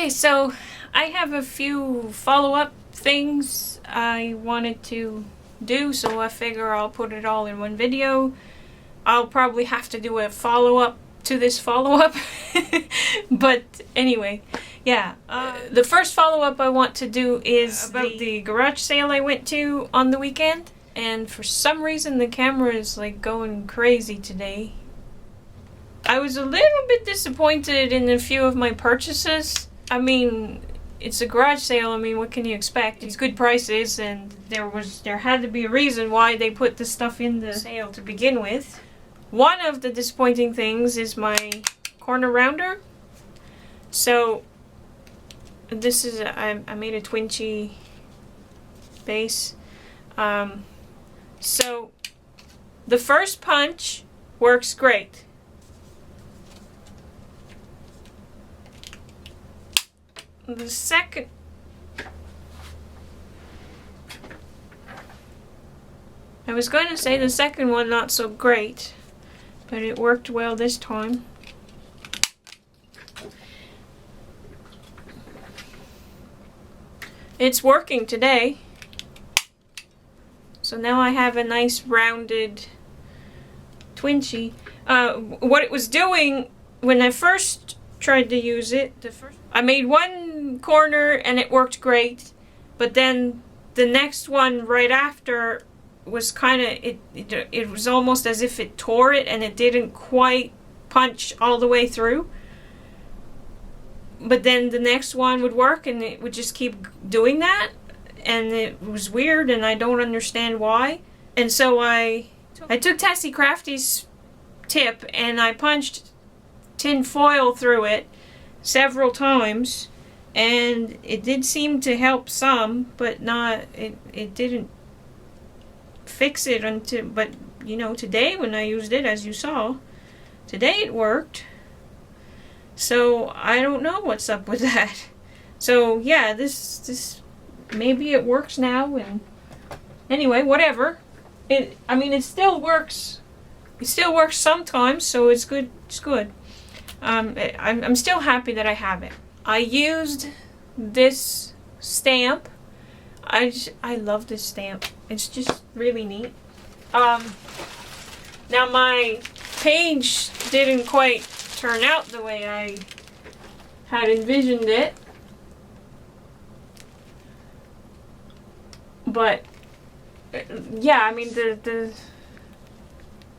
Okay, so I have a few follow-up things I wanted to do, so I figure I'll put it all in one video. I'll probably have to do a follow-up to this follow-up. But anyway, yeah. The first follow-up I want to do is about the garage sale I went to on the weekend. And for some reason the camera is like going crazy today. I was a little bit disappointed in a few of my purchases. I mean, it's a garage sale. I mean, what can you expect? It's good prices, and there had to be a reason why they put the stuff in the sale to begin with. One of the disappointing things is my corner rounder. So this is I made a Twinchy base. So the first punch works great. The second, I was going to say the second one not so great, but it worked well this time. It's working today. So now I have a nice rounded Twinchy. What it was doing when I first tried to use it, I made one corner and it worked great, but then the next one right after was kind of, it was almost as if it tore it and it didn't quite punch all the way through. But then the next one would work and it would just keep doing that, and it was weird and I don't understand why. And so I took Tessie Crafty's tip and I punched tin foil through it several times, and it did seem to help some, but not, it didn't fix it until, but you know, today when I used it, as you saw, today it worked. So I don't know what's up with that. So yeah, this maybe it works now, and anyway, whatever. I mean, it still works. It still works sometimes, so it's good. It's good. I'm still happy that I have it. I used this stamp. I love this stamp. It's just really neat. Now my page didn't quite turn out the way I had envisioned it, but yeah, I mean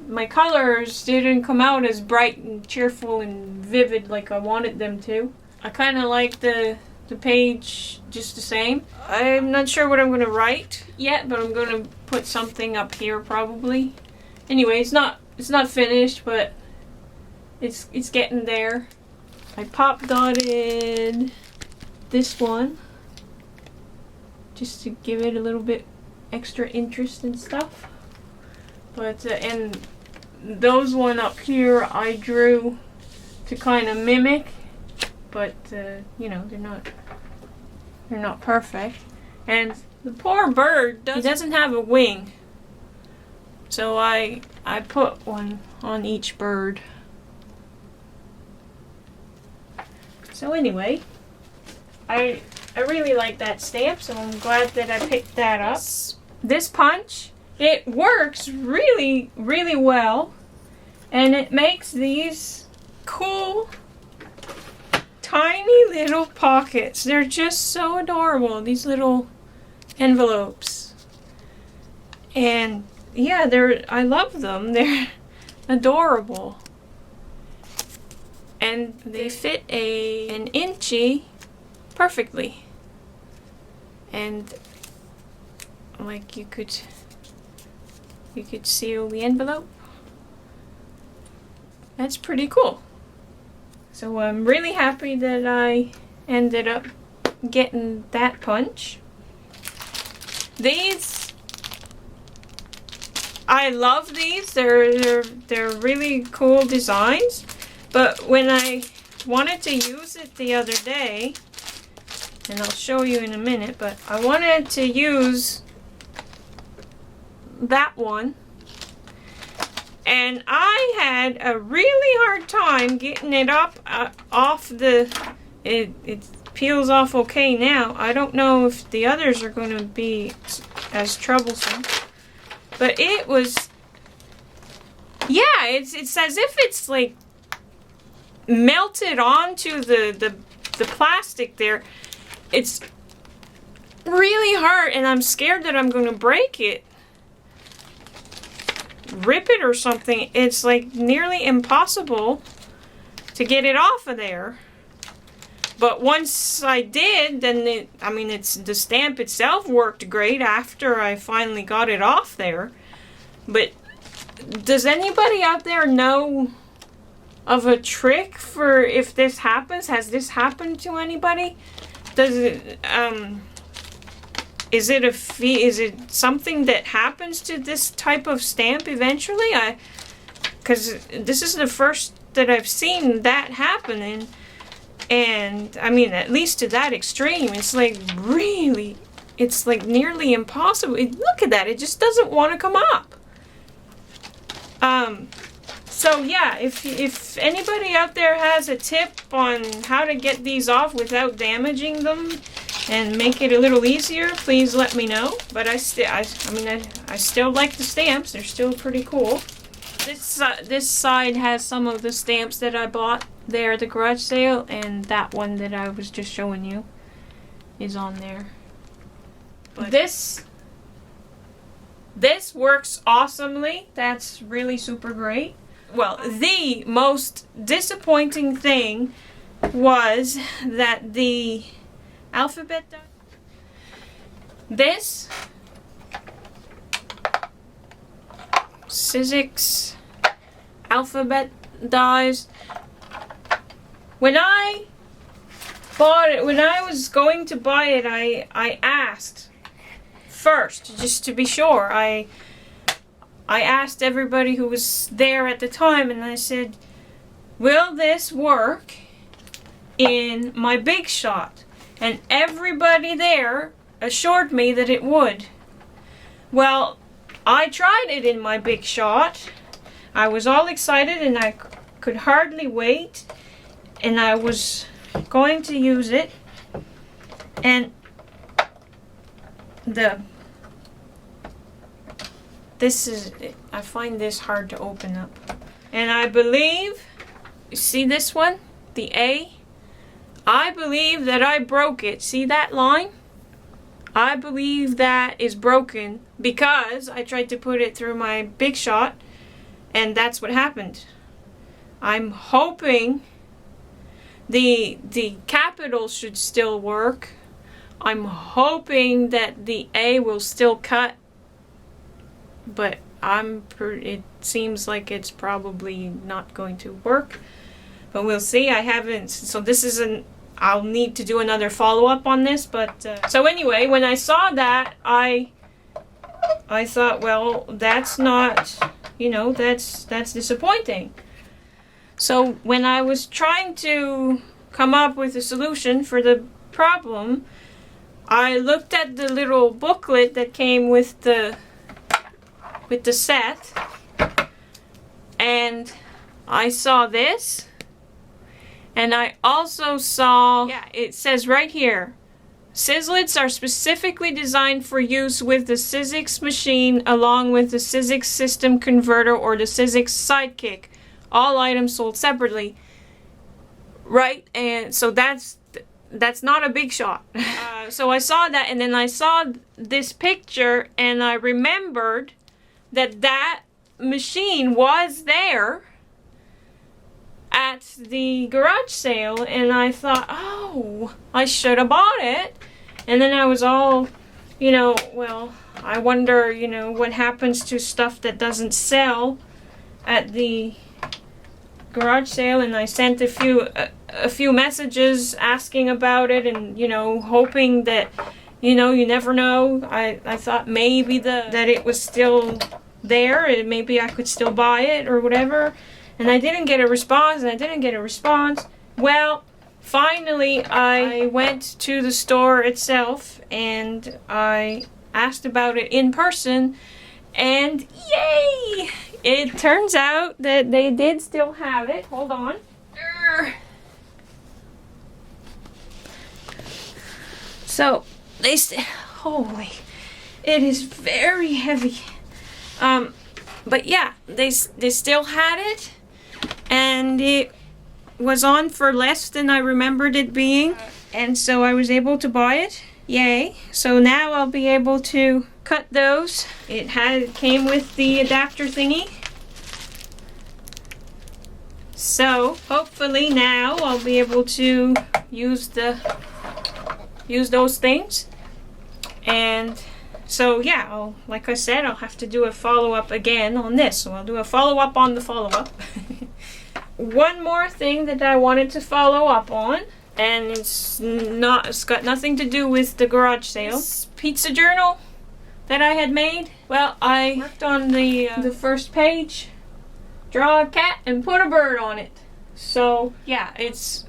my colors didn't come out as bright and cheerful and vivid like I wanted them to. I kind of like the page just the same. I'm not sure what I'm going to write yet, but I'm going to put something up here probably. Anyway, it's not finished, but it's getting there. I pop dotted this one just to give it a little bit extra interest and stuff. But and those one up here I drew to kind of mimic, but you know, they're not perfect. And the poor bird doesn't have a wing, so I put one on each bird. So anyway, I really like that stamp, so I'm glad that I picked that up. This punch, it works really, really well, and it makes these cool, tiny little pockets. They're just so adorable, these little envelopes. And yeah, I love them. They're adorable. And they fit an inchy perfectly. And like you could seal the envelope. That's pretty cool. So I'm really happy that I ended up getting that punch. These, I love these. They're really cool designs. But when I wanted to use it the other day, and I'll show you in a minute, but I wanted to use that one, and I had a really hard time getting it up off the, peels off okay now. I don't know if the others are going to be as troublesome. But it was... Yeah, it's as if it's like melted onto the plastic there. It's really hard, and I'm scared that I'm going to break it. Rip it or something. It's like nearly impossible to get it off of there. But once I did, then the stamp itself worked great after I finally got it off there. But does anybody out there know of a trick for if this happens? Has this happened to anybody? Does it is it something that happens to this type of stamp eventually? Because this is the first that I've seen that happening, and I mean, at least to that extreme, it's like really, it's like nearly impossible. Look at that, it just doesn't want to come up. So yeah, if anybody out there has a tip on how to get these off without damaging them and make it a little easier, please let me know. But I still like the stamps. They're still pretty cool. This side has some of the stamps that I bought there at the garage sale, and that one that I was just showing you is on there. But this works awesomely. That's really super great. Well, the most disappointing thing was that the alphabet die. This Sizzix alphabet dies. When I bought it, when I was going to buy it, I asked first, just to be sure. I asked everybody who was there at the time, and I said, will this work in my Big Shot? And everybody there assured me that it would. Well, I tried it in my Big Shot. I was all excited and I could hardly wait, and I was going to use it, and I find this hard to open up. And I believe, you see this one? The A? I believe that I broke it. See that line? I believe that is broken because I tried to put it through my Big Shot, and that's what happened. I'm hoping the capital should still work. I'm hoping that the A will still cut, but it seems like it's probably not going to work. But we'll see. I haven't, so this isn't, I'll need to do another follow-up on this, but so anyway, when I saw that, I thought, well, that's not, that's disappointing. So when I was trying to come up with a solution for the problem, I looked at the little booklet that came with the set, and I saw this, and I also saw, yeah, it says right here, Sizzlets are specifically designed for use with the Sizzix machine along with the Sizzix system converter or the Sizzix Sidekick. All items sold separately. Right? And so that's not a Big Shot. So I saw that, and then I saw this picture, and I remembered that machine was there at the garage sale, and I thought, oh, I should have bought it. And then I was all, well, I wonder, what happens to stuff that doesn't sell at the garage sale, and I sent a few messages asking about it, and hoping that you never know. I thought maybe that it was still there, and maybe I could still buy it or whatever, and I didn't get a response. Well, finally I went to the store itself and I asked about it in person, and yay! It turns out that they did still have it. Hold on. So holy, it is very heavy. But yeah, they still had it, and it was on for less than I remembered it being, and so I was able to buy it. Yay. So now I'll be able to cut those. It came with the adapter thingy. So hopefully now I'll be able to use those things. And so yeah, like I said, I'll have to do a follow-up again on this. So I'll do a follow-up on the follow-up. One more thing that I wanted to follow up on, and it's got nothing to do with the garage sale. This pizza journal that I had made. Well, I worked on the first page. Draw a cat and put a bird on it. So yeah, it's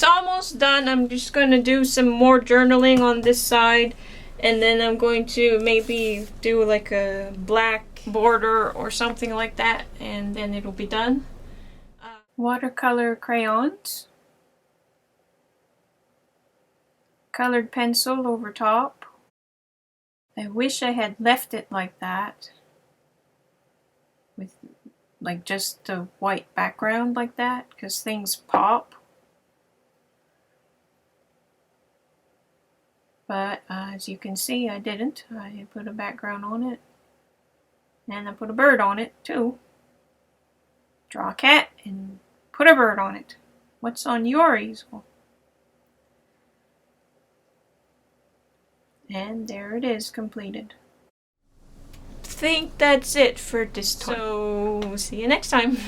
almost done. I'm just going to do some more journaling on this side, and then I'm going to maybe do like a black border or something like that, and then it'll be done. Watercolor crayons, colored pencil over top. I wish I had left it like that, with like just a white background like that, because things pop. But as you can see, I didn't. I put a background on it, and I put a bird on it too. Draw a cat and put a bird on it. What's on your easel? And there it is, completed. Think that's it for this time. So see you next time.